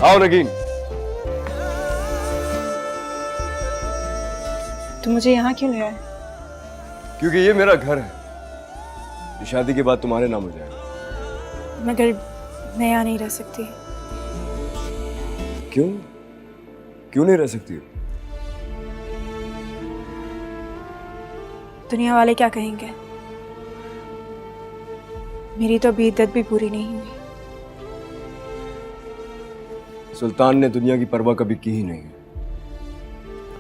आओ नगीन। तू मुझे यहाँ क्यों ले आया? क्योंकि ये मेरा घर है। ये शादी के बाद तुम्हारे नाम हो जाएगा। मगर मैं यहाँ नहीं रह सकती। क्यों? क्यों नहीं रह सकती हो? दुनिया वाले क्या कहेंगे? मेरी तो अभी इद्दत भी पूरी नहीं हुई। सुल्तान ने दुनिया की परवाह कभी की ही नहीं है।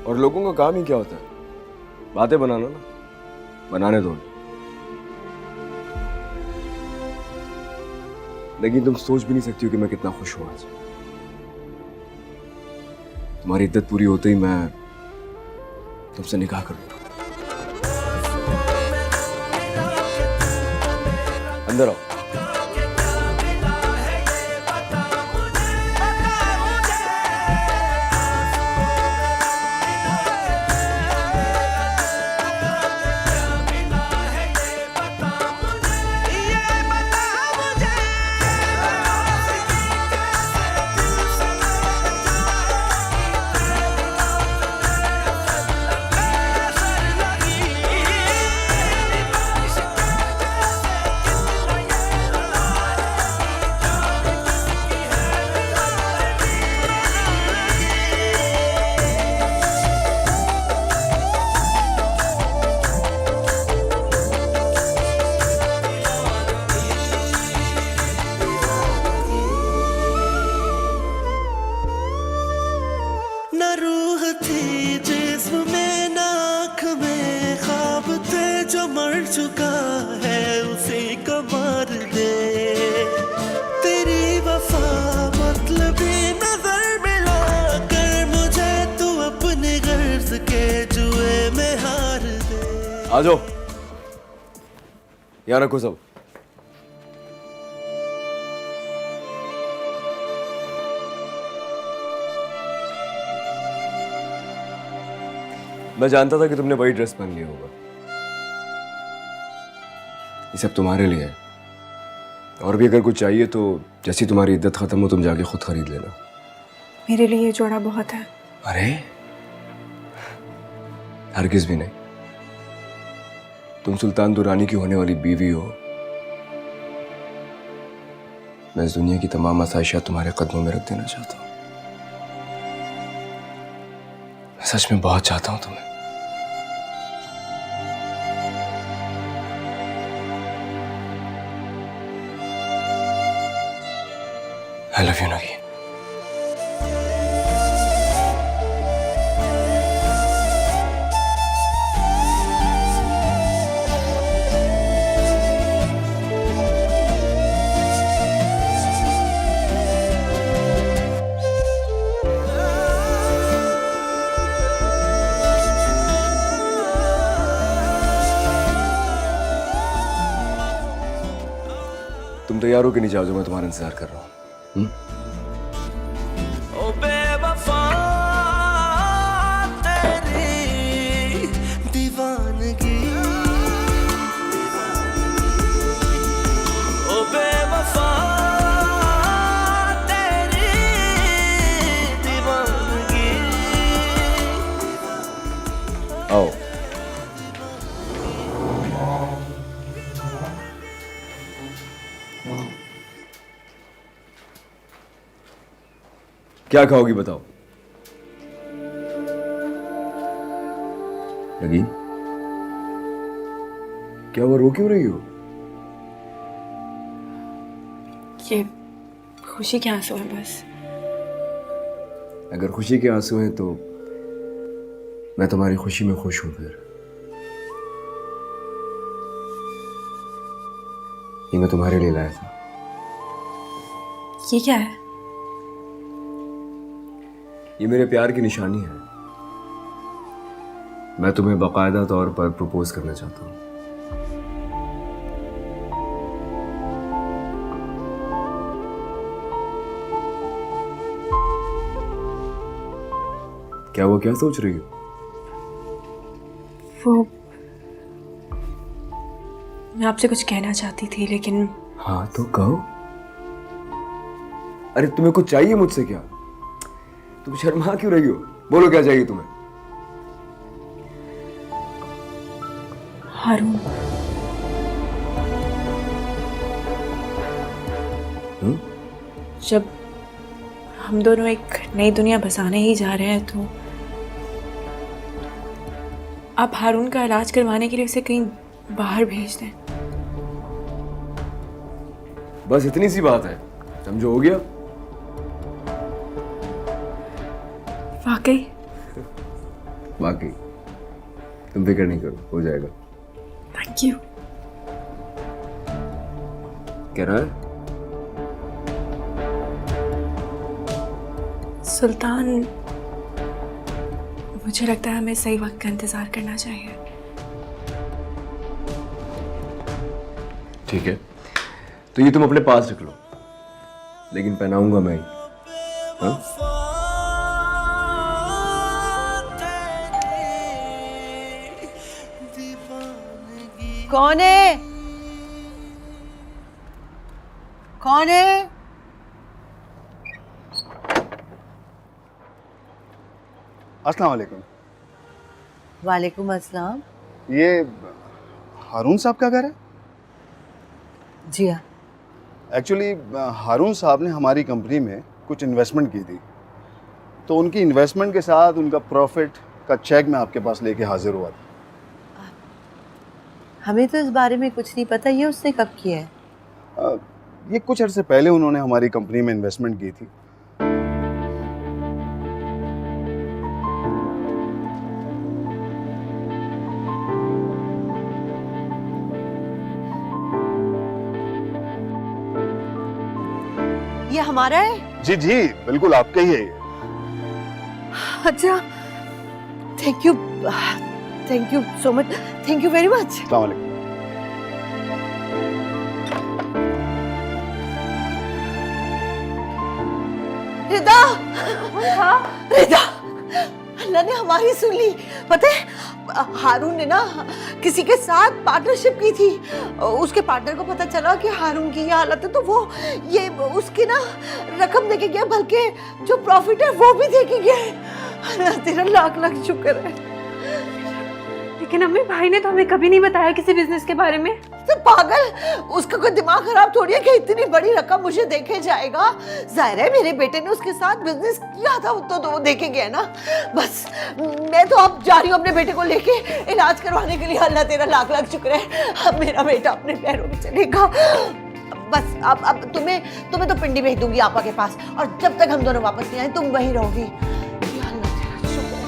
और लोगों का काम ही क्या होता है? बातें बनाना ना। बनाने दो। लेकिन तुम सोच भी नहीं सकती हो कि मैं कितना खुश हूं आज। तुम्हारी इद्दत पूरी होते ही मैं तुमसे निकाह कर लूंगा। अंदर आओ। चुका है उसी को मार दे। तेरी वफा मतलबी नजर मिला कर मुझे तू अपने गर्ज के जुए में हार दे। आ जाओ। यहाँ रखो सब। मैं जानता था कि तुमने वही ड्रेस पहन लिया होगा। ये सब तुम्हारे लिए है। और भी अगर कुछ चाहिए तो जैसी तुम्हारी इद्दत खत्म हो तुम जाके खुद खरीद लेना। मेरे लिए ये जोड़ा बहुत है। अरे हरगिज भी नहीं। तुम सुल्तान दुरानी की होने वाली बीवी हो। मैं इस दुनिया की तमाम आसाइशात तुम्हारे कदमों में रख देना चाहता हूं। मैं सच में बहुत चाहता हूं तुम्हें। I love you, Nagi. तुम तैयार हो कि नहीं जाओ? जो मैं तुम्हारा इंतजार कर रहा हूँ। ओ बेवफा तेरी दीवानगी। ओ बेवफा तेरी दीवानगी। आओ। क्या खाओगी बताओ? नगीन, क्या वो रो क्यों रही हो? ये खुशी के आंसू हैं बस। अगर खुशी के आंसू हैं तो मैं तुम्हारी खुशी में खुश हूं। फिर ये मैं तुम्हारे लिए लाया था। ये क्या है? ये मेरे प्यार की निशानी है। मैं तुम्हें बाकायदा तौर पर प्रपोज करना चाहता हूं। क्या वो क्या सोच रही हो? वो मैं आपसे कुछ कहना चाहती थी लेकिन हाँ तो कहो। अरे तुम्हें कुछ चाहिए मुझसे क्या? तुम शर्मा क्यों रही हो? बोलो क्या चाहिए तुम्हें? हारून, जब हम दोनों एक नई दुनिया बसाने ही जा रहे हैं तो आप हारून का इलाज करवाने के लिए उसे कहीं बाहर भेज दें। बस इतनी सी बात है, समझो, हो गया। वाकई? बाकी तुम फिक्र नहीं करो, हो जाएगा। Thank you. कह रहा है सुल्तान, मुझे लगता है हमें सही वक्त का इंतजार करना चाहिए। ठीक है, तो ये तुम अपने पास रख लो, लेकिन पहनाऊंगा मैं ही। हाँ? कौन है? कौन है? अस्सलाम वालेकुम। वालेकुम अस्सलाम। ये हारून साहब का घर है? जी हाँ। एक्चुअली हारून साहब ने हमारी कंपनी में कुछ इन्वेस्टमेंट की थी, तो उनकी इन्वेस्टमेंट के साथ उनका प्रॉफिट का चेक मैं आपके पास लेके हाजिर हुआ था। हमें तो इस बारे में कुछ नहीं पता, ये उसने कब किया है? ये कुछ अर्से पहले उन्होंने हमारी कंपनी में इन्वेस्टमेंट की थी। ये हमारा है? जी जी, बिल्कुल आपका ही है ये। अच्छा, thank you so much, thank you very much. अस्सलाम वालेकुम। रिदा, रिदा, अल्लाह ने हमारी सुन ली। पता है, हारून ने ना किसी के साथ पार्टनरशिप की थी। उसके पार्टनर को पता चला कि हारून की ये हालत है, तो वो ये उसकी ना रकम देके गया, बल्कि जो प्रॉफिट है वो भी देके गया है। अल्लाह तेरा लाख लाख शुक्र है। लेकिन अम्मी, भाई ने तो हमें कभी नहीं बताया किसी बिजनेस के बारे में। तो पागल, उसका कोई दिमाग खराब थोड़ी है कि इतनी बड़ी रकम मुझे देके जाएगा। जाहिर है मेरे बेटे ने उसके साथ बिजनेस किया था, तो वो देके गया ना। बस मैं तो अब जा रही हूँ अपने बेटे को लेके इलाज करवाने के लिए। अल्लाह तेरा लाख लाख शुक्र है, अब मेरा बेटा अपने पैरों पे चलेगा। बस अब तुम्हें तो पिंडी भेज दूंगी आपा के पास, और जब तक हम दोनों वापस नहीं आए तुम वहीं रहोगी। या अल्लाह तेरा शुक्र है।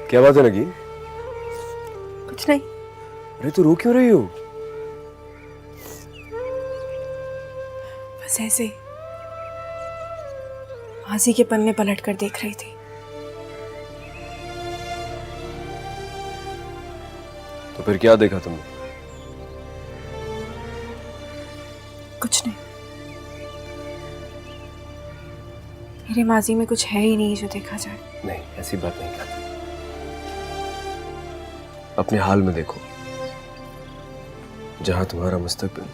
क्या बात है नगीन? कुछ नहीं। अरे तो रो क्यों रही हो? बस ऐसे ही माजी के पन्ने पलट कर देख रही थी। तो फिर क्या देखा तुमने? कुछ नहीं, मेरे माजी में कुछ है ही नहीं जो देखा जाए। नहीं, ऐसी बात नहीं करती। अपने हाल में देखो, जहां तुम्हारा मुस्तकबिल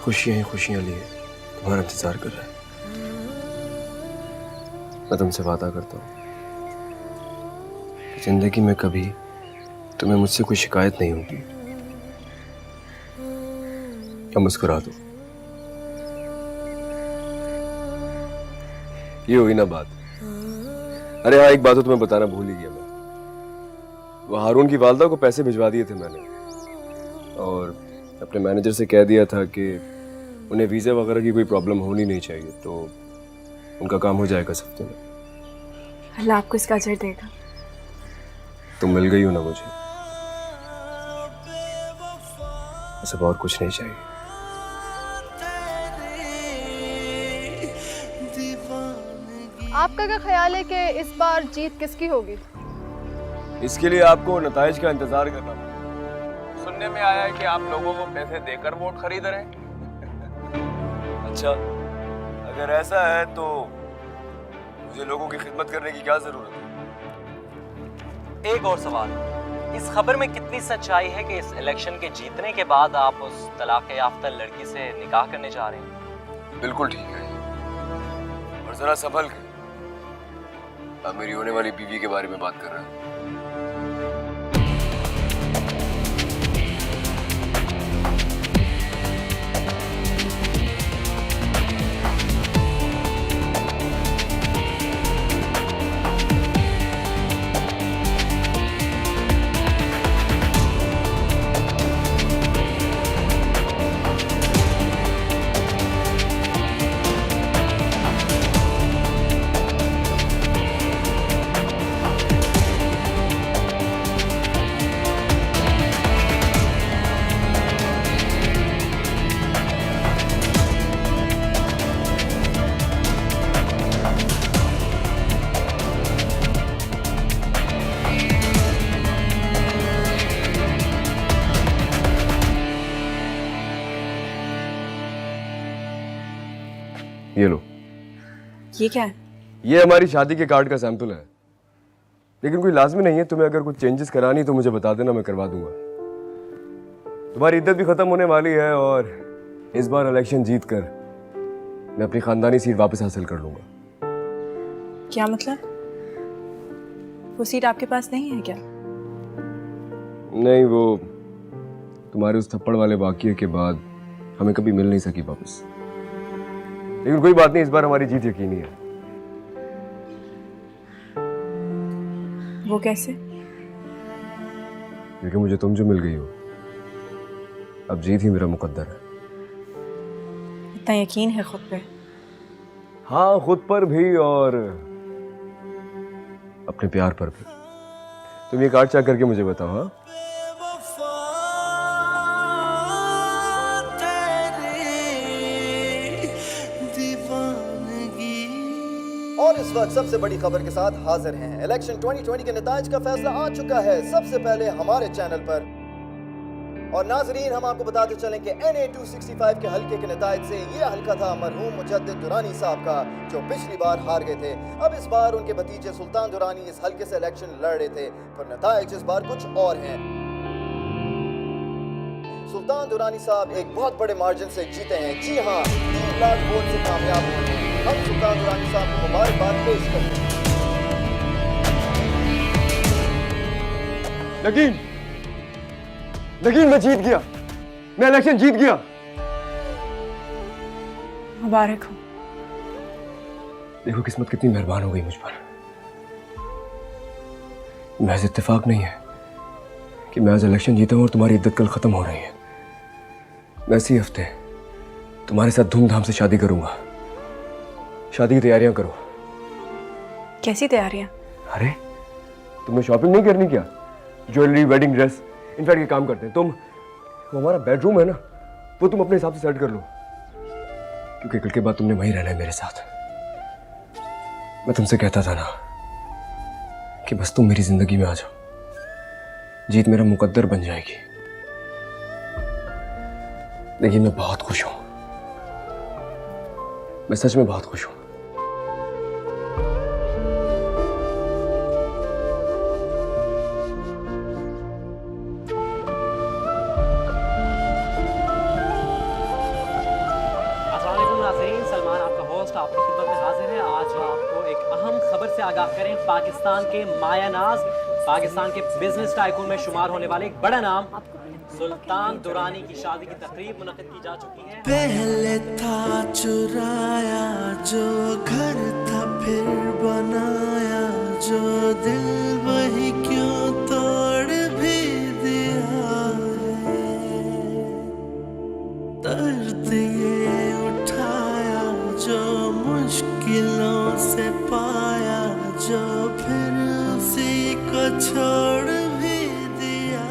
खुशियां ही खुशियां लिए तुम्हारा इंतजार कर रहा है। मैं तुमसे वादा करता हूं कि जिंदगी में कभी तुम्हें मुझसे कोई शिकायत नहीं होगी। या मुस्कुरा दो। ये हुई ना बात। अरे हाँ, एक बात तो तुम्हें बताना भूल ही गया मैं। वो हारून की वालदा को पैसे भिजवा दिए थे मैंने, और अपने मैनेजर से कह दिया था कि उन्हें वीज़ा वगैरह की कोई प्रॉब्लम होनी नहीं चाहिए, तो उनका काम हो जाएगा इस हफ्ते में। अल्लाह आपको इसका अजर देगा। तुम मिल गई हो ना मुझे, बस अब और कुछ नहीं चाहिए। आपका क्या ख्याल है कि इस बार जीत किसकी होगी? इसके लिए आपको नताइज का इंतजार करना पड़ेगा। सुनने में आया है कि आप लोगों को पैसे देकर वोट खरीद रहे हैं। अच्छा, अगर ऐसा है तो मुझे लोगों की खिदमत करने की क्या जरूरत है? एक और सवाल, इस खबर में कितनी सच्चाई है कि इस इलेक्शन के जीतने के बाद आप उस तलाक याफ्ता लड़की से निकाह करने जा रहे हैं? बिल्कुल ठीक है, और जरा संभल के। आप मेरी होने वाली बीवी के बारे में बात कर रहे हैं। ये लो, ये क्या है? ये हमारी शादी के कार्ड का सैंपल है, लेकिन कोई लाजमी नहीं है। तुम्हें अगर कुछ चेंजेस करानी तो मुझे बता देना, मैं करवा दूंगा। तुम्हारी इद्दत भी खत्म होने वाली है और इस बार इलेक्शन जीत कर मैं अपनी खानदानी सीट वापस हासिल कर लूंगा। क्या मतलब? वो सीट आपके पास नहीं है क्या? नहीं, वो तुम्हारे उस थप्पड़ वाले वाकये के बाद हमें कभी मिल नहीं सकी वापस। लेकिन कोई बात नहीं, इस बार हमारी जीत यकीनी है। वो कैसे? क्योंकि मुझे तुम जो मिल गई हो, अब जीत ही मेरा मुकद्दर है। इतना यकीन है खुद पे? हाँ, खुद पर भी और अपने प्यार पर भी। तुम ये कार्ड चेक करके मुझे बताओ। हाँ, वफा तेरी दीवानगी। और इस वक्त सबसे बड़ी खबर के साथ हाजिर हैं। इलेक्शन 2020 के नताइज का फैसला आ चुका है सबसे पहले हमारे चैनल पर। और नाजरीन, हम आपको बताते चलें कि NA 265 के हल्के के नताइज से ये हल्का था मरहूम मुजद्दिद दुरानी साहब का, जो पिछली बार हार गए थे। अब इस बार उनके भतीजे सुल्तान दुरानी इस हल्के से इलेक्शन लड़ रहे थे, पर नताइज इस बार कुछ और हैं। सुल्तान दुरानी साहब एक बहुत बड़े मार्जिन से जीते हैं। जी हाँ, 3 लाख वोट से कामयाब हुए हैं। हम सुल्तान दुरानी साहब को मुबारकबाद पेश करते हैं। लेकिन मैं जीत गया, मैं इलेक्शन जीत गया। मुबारक हो। देखो किस्मत कितनी मेहरबान हो गई मुझ पर। महज इत्तेफाक नहीं है कि मैं आज इलेक्शन जीता हूं और तुम्हारी इद्दत कल खत्म हो रही है। मैं इसी हफ्ते तुम्हारे साथ धूमधाम से शादी करूंगा। शादी की तैयारियां करो। कैसी तैयारियां? अरे, तुम्हें शॉपिंग नहीं करनी क्या? ज्वेलरी, वेडिंग ड्रेस, इनफैक्ट ये काम करते हैं तुम, वो हमारा बेडरूम है ना, वो तुम अपने हिसाब से सेट कर लो, क्योंकि कल के बाद तुमने वहीं रहना है मेरे साथ। मैं तुमसे कहता था ना कि बस तुम मेरी जिंदगी में आ जाओ, जीत मेरा मुकद्दर बन जाएगी। लेकिन मैं बहुत खुश हूं, मैं सच में बहुत खुश हूं। सलमान आपका होस्ट आपकी खिदमत में हाजिर है। आज आपको एक अहम खबर से आगाह करें। पाकिस्तान के मायानाज, पाकिस्तान के बिजनेस टाइकून में शुमार होने वाले एक बड़ा नाम सुल्तान दुरानी की शादी की तकरीब मुनक्किद की जा चुकी है। पहले था चुराया जो घर था, फिर बनाया जो दिल, वही क्यों तोड़ भी दिया है। दर्द ये उठाया जो मुश्किलों से पाया, जो फिर उसी को छोड़ भी दिया।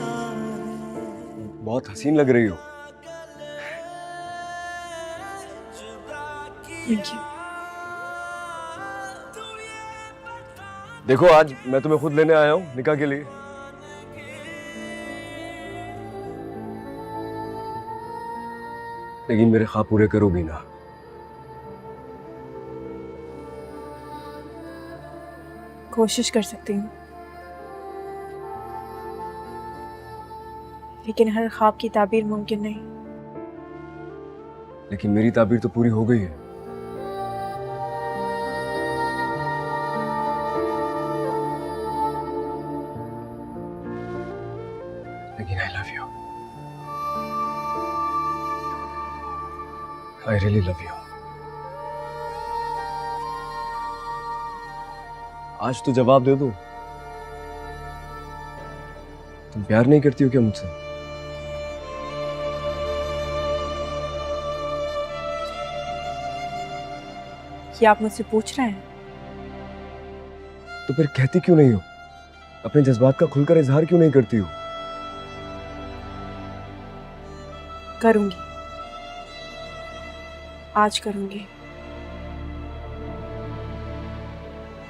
बहुत हसीन लग रही हो। Thank you. देखो, आज मैं तुम्हें खुद लेने आया हूं निकाह के लिए। लेकिन मेरे ख्वाब पूरे करोगी ना? कोशिश कर सकती हूँ, लेकिन हर ख्वाब की ताबीर मुमकिन नहीं। लेकिन मेरी ताबीर तो पूरी हो गई है। लेकिन I love you, I really love you. आज तो जवाब दे दो, तुम प्यार नहीं करती हो क्या मुझसे? ये आप मुझसे पूछ रहे हैं? तो फिर कहती क्यों नहीं हो? अपने जज्बात का खुलकर इजहार क्यों नहीं करती हो? करूंगी, आज करूंगी।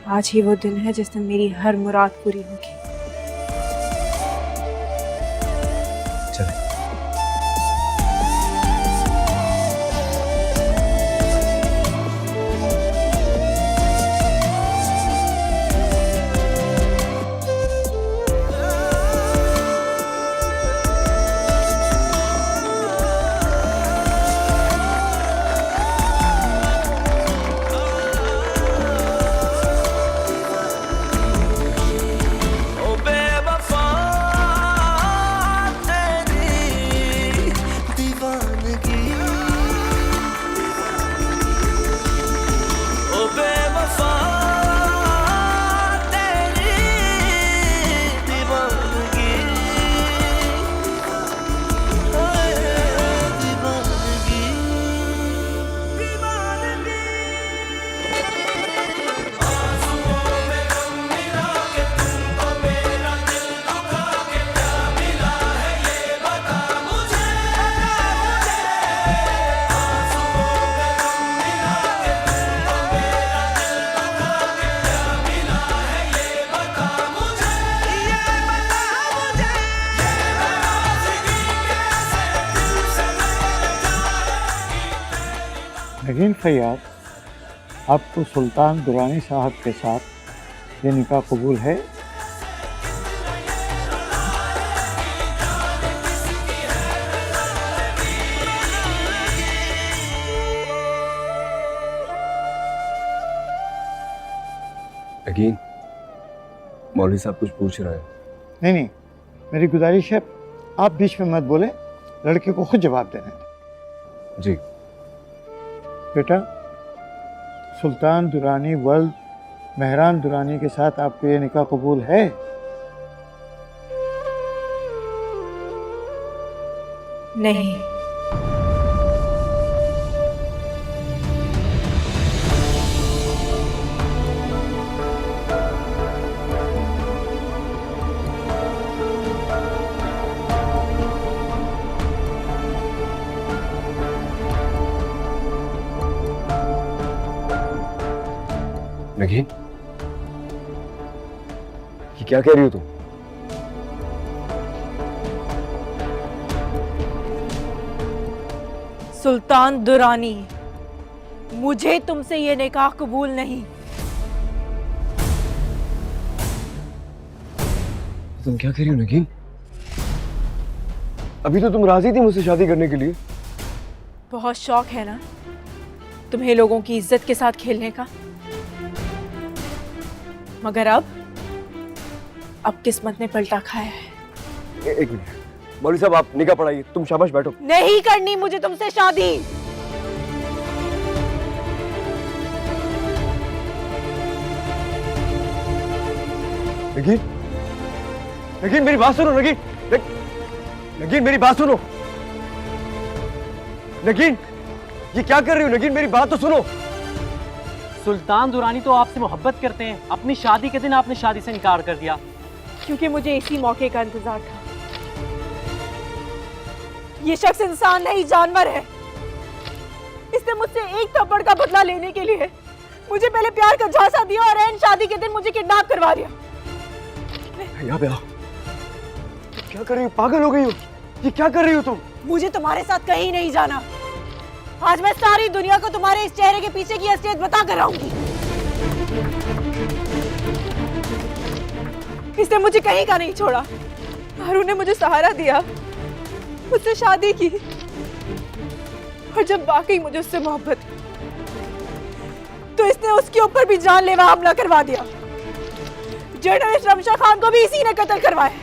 आज ही वो दिन है जिस दिन मेरी हर मुराद पूरी होगी। चले। नगीन फैयाज, आपको सुल्तान दुरानी साहब के साथ ये निकाह कबूल है? यकीन, मौलवी साहब कुछ पूछ रहे हैं। नहीं नहीं, मेरी गुजारिश है आप बीच में मत बोले, लड़के को खुद जवाब देने दें। जी बेटा, सुल्तान दुरानी वल्द मेहरान दुरानी के साथ आपको ये निकाह कबूल है? नहीं। नगीन, ये क्या कह रही हो तुम? सुल्तान दुरानी, मुझे तुमसे ये निकाह कबूल नहीं। तुम क्या कह रही हो नगीन? अभी तो तुम राजी थी मुझसे शादी करने के लिए। बहुत शौक है ना तुम्हें लोगों की इज्जत के साथ खेलने का, मगर अब किस्मत ने पलटा खाया है। एक मिनट, मौलवी साहब आप निकाह पढ़ाइए, तुम शाबाश बैठो। नहीं करनी मुझे तुमसे शादी। नगीन, नगीन मेरी बात सुनो। नगीन, नगीन मेरी बात सुनो। नगीन, ये क्या कर रही हो? नगीन मेरी बात तो सुनो। सुल्तान दुरानी तो आपसे मोहब्बत करते हैं, अपनी शादी के दिन आपने शादी से इनकार कर दिया। क्योंकि मुझे इसी मौके का इंतजार था। ये शख्स इंसान नहीं, जानवर है। इसने मुझसे एक थप्पड़ का बदला लेने के लिए मुझे पहले प्यार का झांसा दिया और ऐन शादी के दिन मुझे किडनैप करवा दिया। यहाँ पे आओ। क्या कर रही हो? पागल हो गई हो? ये क्या कर रही हो तुम? मुझे तुम्हारे साथ कहीं नहीं जाना। आज मैं सारी दुनिया को तुम्हारे इस चेहरे के पीछे की असलियत बता कर रहूंगी। इसने मुझे कहीं का नहीं छोड़ा। हारून ने मुझे सहारा दिया, मुझसे शादी की, और जब वाकई मुझे उससे मोहब्बत हुई, तो इसने उसके ऊपर भी जानलेवा हमला करवा दिया। जर्नलिस्ट रमशा खान को भी इसी ने कत्ल करवाया,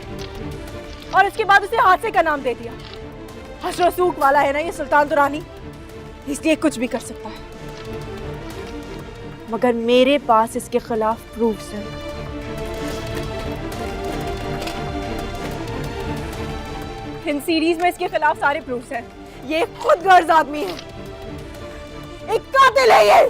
और इसके बाद उसे हादसे का नाम दे दिया। हशरसूक वाला है ना ये सुल्तान दुरानी, इसलिए कुछ भी कर सकता है। मगर मेरे पास इसके खिलाफ प्रूफ्स हैं। इन सीरीज में इसके खिलाफ सारे प्रूफ्स हैं। ये खुद गर्ज आदमी है, एक कातिल है ये।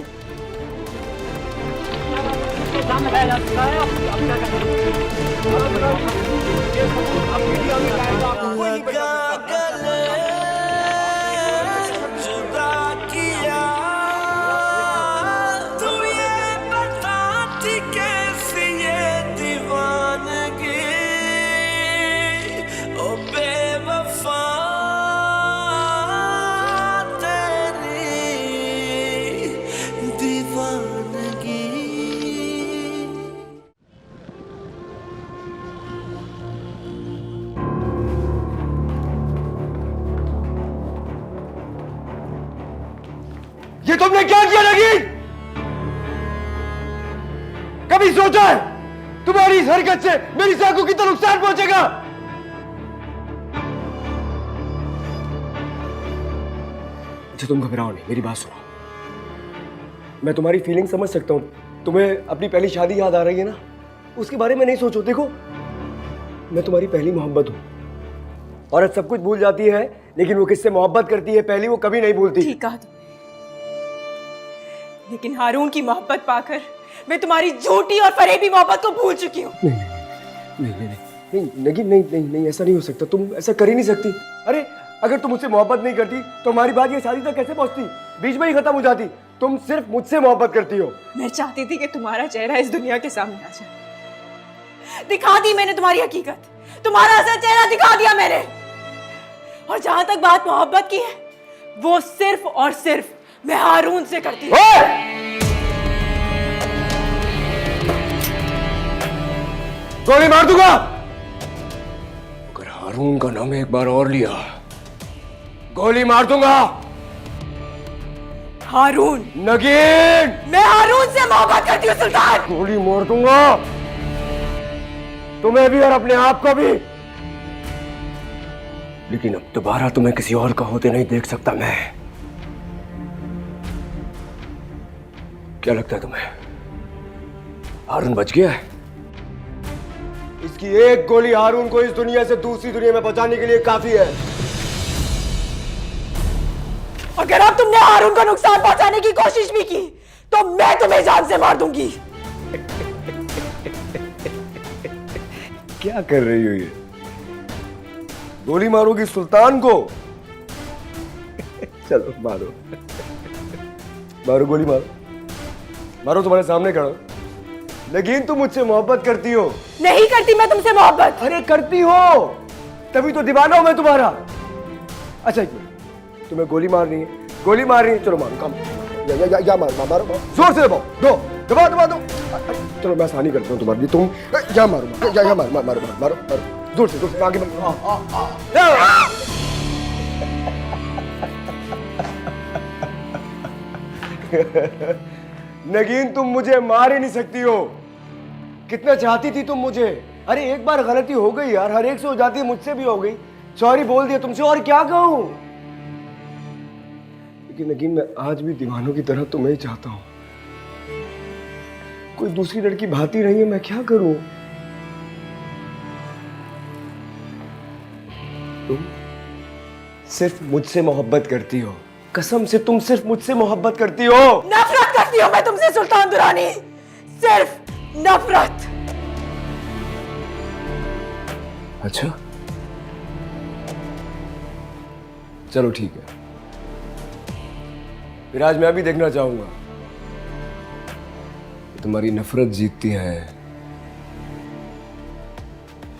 ये तुमने क्या किया नगीन? कभी सोचा है तुम्हारी इस हरकत से मेरी साख को कितना नुकसान पहुंचेगा? अच्छा तुम घबराओ नहीं, मेरी बात सुनो। मैं तुम्हारी फीलिंग समझ सकता हूं। तुम्हें अपनी पहली शादी याद आ रही है ना, उसके बारे में नहीं सोचो। देखो मैं तुम्हारी पहली मोहब्बत हूं। औरत सब कुछ भूल जाती है, लेकिन वो किससे मोहब्बत करती है पहली, वो कभी नहीं भूलती। ठीक कहा तुमने, लेकिन हारून की मोहब्बत पाकर मैं तुम्हारी झूठी और फरेबी मोहब्बत को भूल चुकी हूँ। नहीं नहीं नहीं नहीं नहीं नहीं नहीं नहीं ऐसा नहीं हो सकता। तुम ऐसा कर ही नहीं सकती। अरे अगर तुम मुझसे मोहब्बत नहीं करती तो हमारी बात ये शादी तक कैसे पहुंचती? बीच में ही खत्म हो जाती। तुम सिर्फ मुझसे मोहब्बत करती हो। मैं चाहती थी कि तुम्हारा चेहरा इस दुनिया के सामने आ जाए। दिखा दी मैंने तुम्हारी हकीकत, तुम्हारा असल चेहरा दिखा दिया मैंने। और जहां तक बात मोहब्बत की है, वो सिर्फ और सिर्फ मैं हारून से करती हूँ। गोली मार दूंगा अगर हारून का नाम एक बार और लिया। गोली मार दूंगा। हारून, नगीन, मैं हारून से मोहब्बत करती हूँ सुल्तान। गोली मार दूंगा तुम्हें भी और अपने आप को भी। लेकिन अब दोबारा तुम्हें किसी और का होते नहीं देख सकता मैं। क्या लगता है तुम्हें हारून बच गया है? इसकी एक गोली हारून को इस दुनिया से दूसरी दुनिया में पहुंचाने के लिए काफी है। अगर अब तुमने हारून को नुकसान पहुंचाने की कोशिश भी की तो मैं तुम्हें जान से मार दूंगी। क्या कर रही हो ये? गोली मारोगी सुल्तान को? चलो मारो मारो, गोली मारो मारो, तुम्हारे सामने खड़ा। लेकिन तुम मुझसे मोहब्बत करती हो? नहीं करती मैं तुमसे मोहब्बत। अरे करती हो, तभी तो दीवाना हूं मैं तुम्हारा। अच्छा एक मिनट, तुम्हें गोली मारनी है? गोली मारनी है, चलो मारो। कम या मारो जोर से दबाओ, दबा दो। चलो मैं आसानी करता हूँ तुम्हारे लिए। तुम या मारो या मारो जोर से आगे नगीन तुम मुझे मार ही नहीं सकती हो। कितना चाहती थी तुम मुझे। अरे एक बार गलती हो गई यार, हर एक से हो जाती है, मुझसे भी हो गई। सॉरी बोल दिया तुमसे, और क्या कहूं। लेकिन नगीन मैं आज भी दीवानों की तरह तुम्हें ही चाहता हूं। कोई दूसरी लड़की भाती नहीं है, मैं क्या करूं। तुम सिर्फ मुझसे मोहब्बत करती हो, कसम से तुम सिर्फ मुझसे मोहब्बत करती हो। नफरत करती हूँ मैं तुमसे सुल्तान दुरानी, सिर्फ नफरत। अच्छा चलो ठीक है, फिर आज मैं भी देखना चाहूंगा कि तुम्हारी नफरत जीतती है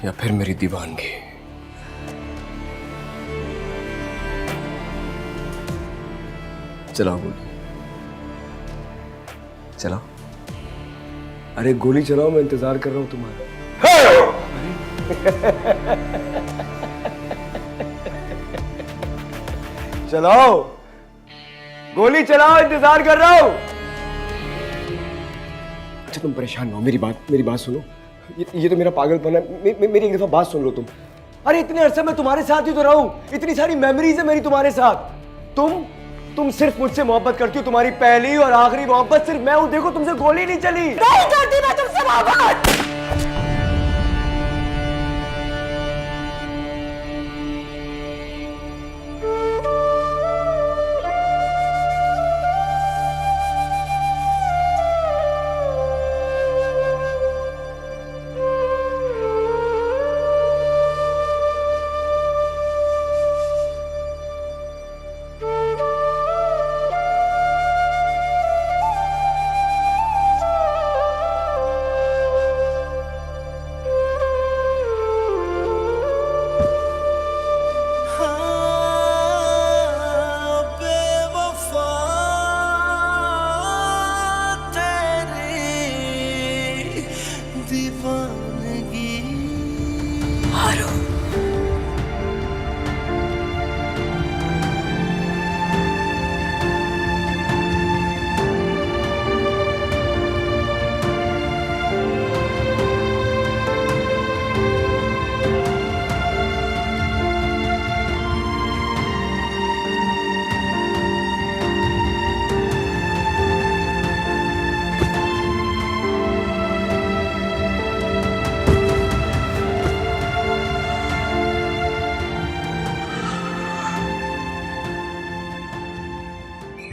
या फिर मेरी दीवानगी। चलाओ गोली, चलाओ। अरे गोली चलाओ, मैं इंतजार कर रहा हूं तुम्हारा। चलाओ, गोली चलाओ, इंतजार कर रहा हूं। अच्छा तुम परेशान ना हो, मेरी बात सुनो। ये तो मेरा पागलपन है। मेरी एक दफा बात सुन लो तुम। अरे इतने अरसे में तुम्हारे साथ ही तो रहा हूं, इतनी सारी मेमोरीज है मेरी तुम्हारे साथ। तुम सिर्फ मुझसे मोहब्बत करती हो, तुम्हारी पहली और आखिरी मोहब्बत सिर्फ मैं हूं। देखो तुमसे गोली नहीं चली। नहीं करती मैं तुमसे मोहब्बत।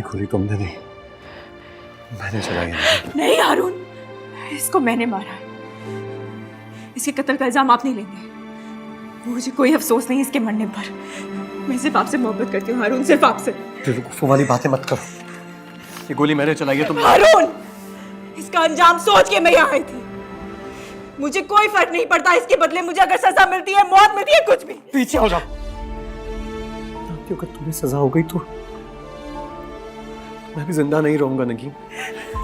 गोली तुमने नहीं, मैंने चलाई है। नहीं हारून, इसको मैंने मारा है। इसके कत्ल का इल्जाम आप नहीं लेंगे। मुझे कोई अफसोस नहीं इसके मरने पर। मैं सिर्फ आपसे मोहब्बत करती हूँ हारून, सिर्फ आपसे। बेवकूफों वाली बातें मत करो। ये गोली मैंने चलाई है। तुम हारून, इसका अंजाम सोच के मैं यहाँ आई थी। मुझे कोई फर्क नहीं पड़ता इसके बदले मुझे अगर सजा मिलती है, मौत मिलती है, कुछ भी। पीछे हो जाओ। अगर तुम्हें सजा हो गई तो मैं भी जिंदा नहीं रहूंगा नगीन।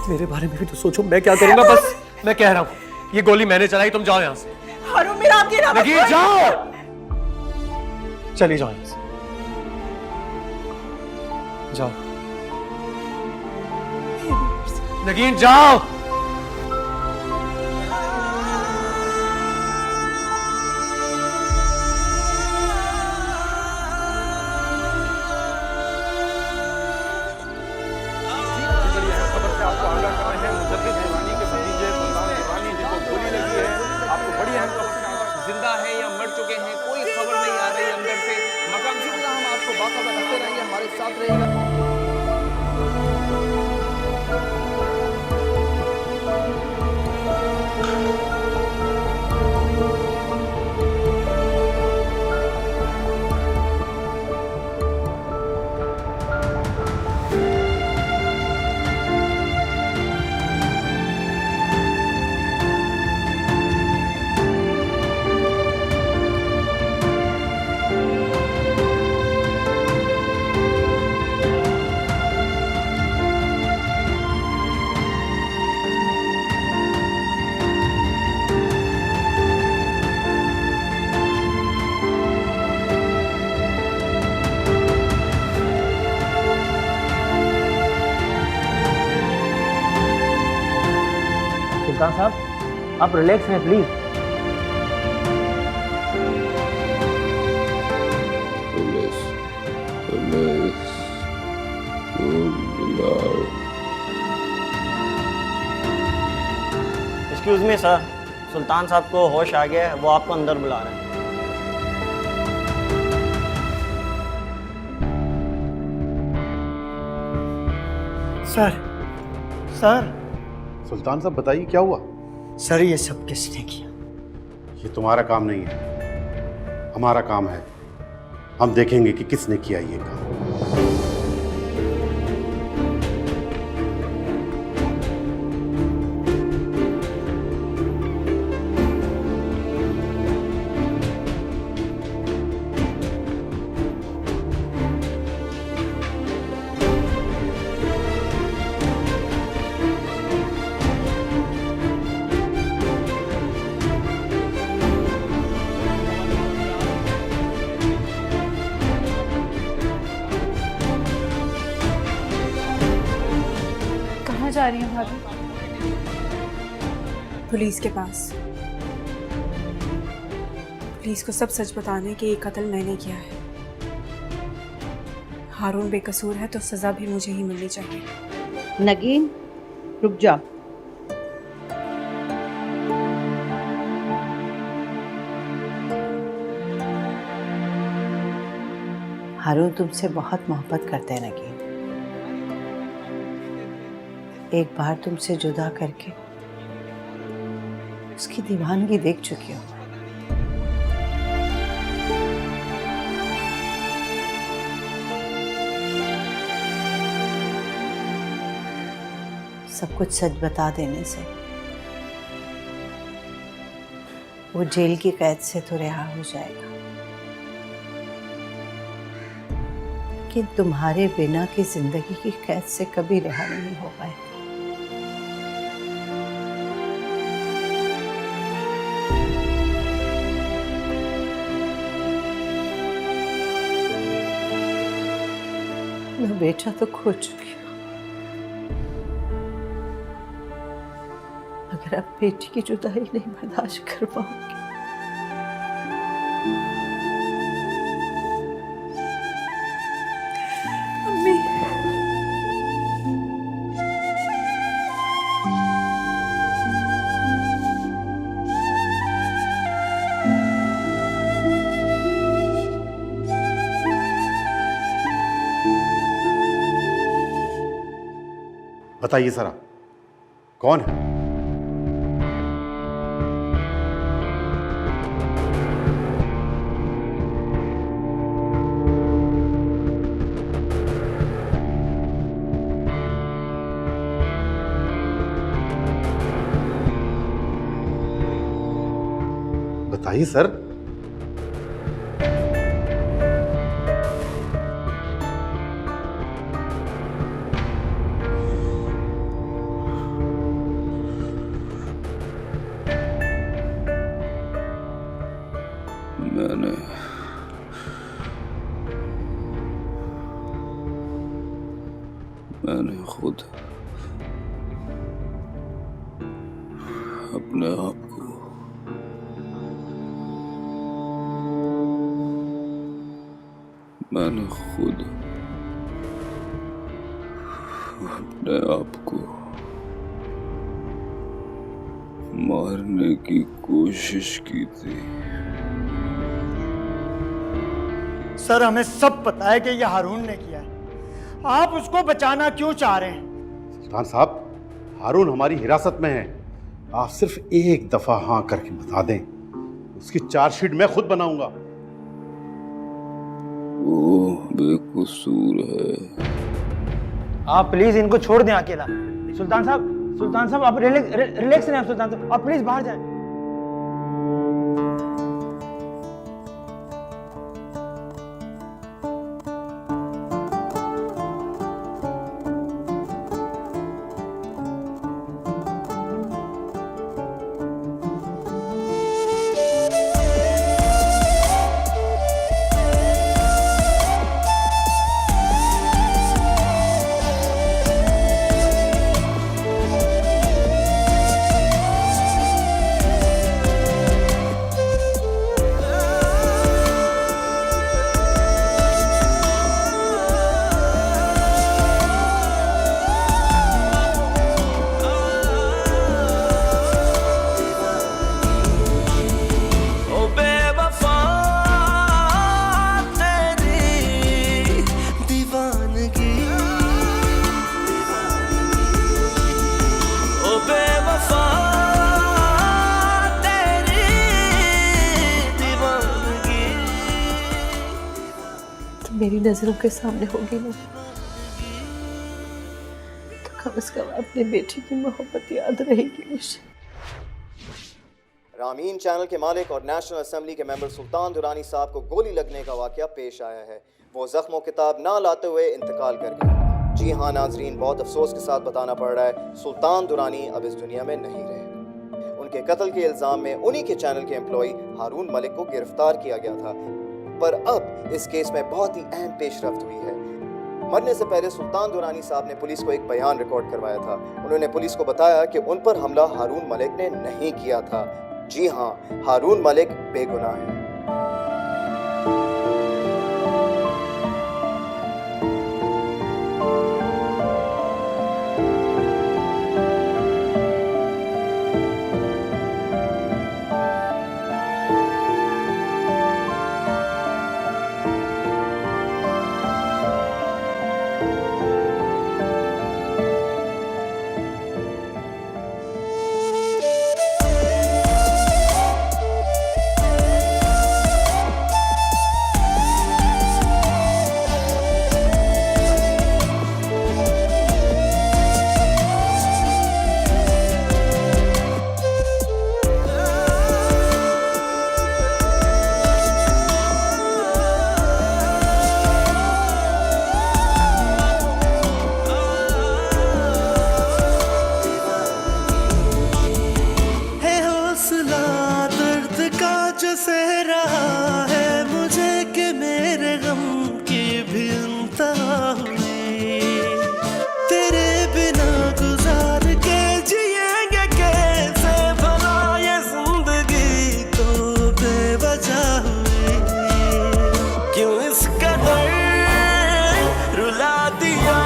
मेरे बारे में भी तो सोचो, मैं क्या करूंगा। बस मैं कह रहा हूँ, ये गोली मैंने चलाई, तुम जाओ यहाँ से। हारून मेरा आपके अलावा नगीन जाओ, चली जाओ यहाँ से, जाओ नगीन जाओ। जिंदा है या मर चुके हैं कोई खबर नहीं आ रही अंदर से। मकाम शुक्ला हम आपको बाकायदा रखते रहेंगे, हमारे साथ रहेगा। सुल्तान साहब, आप रिलैक्स हैं प्लीज। एक्सक्यूज मी सर, सुल्तान साहब को होश आ गया है, वो आपको अंदर बुला रहे हैं। सर, सर, सुल्तान साहब बताइए क्या हुआ? सर ये सब किसने किया? ये तुम्हारा काम नहीं है, हमारा काम है। हम देखेंगे कि किसने किया ये काम। जा रही हैं भाभी? पुलिस के पास। पुलिस को सब सच बताने कि ये कत्ल मैंने किया है। हारून बेकसूर है तो सजा भी मुझे ही मिलनी चाहिए। नगीन, रुक जा। हारून तुमसे बहुत मोहब्बत करते हैं नगीन। एक बार तुमसे जुदा करके उसकी दीवानगी देख चुकी हूँ। सब कुछ सच बता देने से वो जेल की कैद से तो रिहा हो जाएगा, लेकिन तुम्हारे बिना की जिंदगी की कैद से कभी रिहा नहीं हो पाएगा। मैं बेटा तो खो चुकी हूँ, मगर अब बेटी की जुदाई नहीं बर्दाश्त कर पाऊंगी। अम्मी, बताइए सरा, कौन है? बताइए सर। मैंने खुद अपने आप को मैंने खुद अपने आप को मारने की कोशिश की थी। सर, हमें सब पता है कि यह हारून ने किया है। आप उसको बचाना क्यों चाह रहे हैं? सुल्तान साहब, हारून हमारी हिरासत में है। आप सिर्फ एक दफा हाँ करके बता दें, उसकी चार्जशीट मैं खुद बनाऊंगा। वो बेकसूर है। आप प्लीज इनको छोड़ दें अकेला। सुल्तान साहब आप रिलैक्स रहें। सुल्तान साहब, आप प्लीज बाहर जाएं। मेरी नजरों के सामने होगी ना, तो कम से कम अपने बेटी की मोहब्बत याद रहेगी मुझे। रामीन चैनल के मालिक और नेशनल असेंबली के मेंबर सुल्तान दुरानी साहब को गोली लगने का वाकया पेश आया है। वो जख्मों किताब ना लाते हुए इंतकाल कर गए। जी हाँ नाजरीन, बहुत अफसोस के साथ बताना पड़ रहा है, सुल्तान दुरानी अब इस दुनिया में नहीं रहे। उनके कत्ल के इल्जाम में उन्हीं के चैनल के एम्प्लॉय हारून मलिक को गिरफ्तार किया गया था। पर अब इस केस में बहुत ही अहम पेशरफ्त हुई है। मरने से पहले सुल्तान दुरानी साहब ने पुलिस को एक बयान रिकॉर्ड करवाया था। उन्होंने पुलिस को बताया कि उन पर हमला हारून मलिक ने नहीं किया था। जी हाँ, हारून मलिक बेगुनाह है। सह रहा है मुझे कि मेरे गम की भी इंतहा हुई। तेरे बिना गुजार के जिएंगे कैसे भला ये जिंदगी तो बेवजह हुई। क्यों इस कदर रुला दिया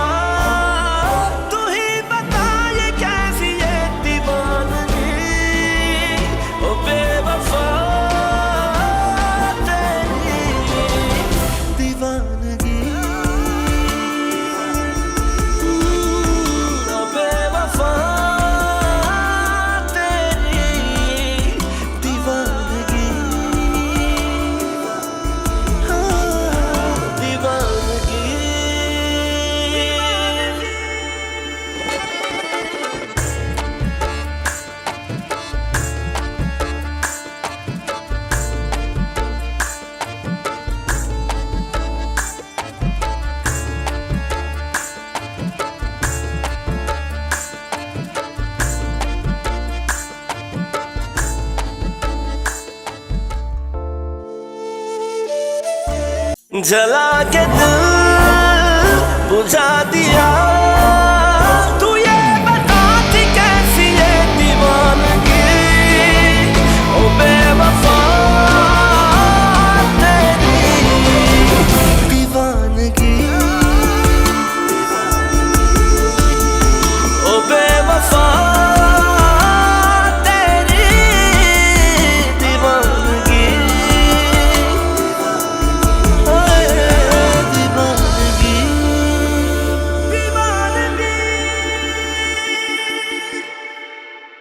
तू ही बता, ये कैसी ये दीवानगी ओ बेवफा। जला के दिल बुझा दिया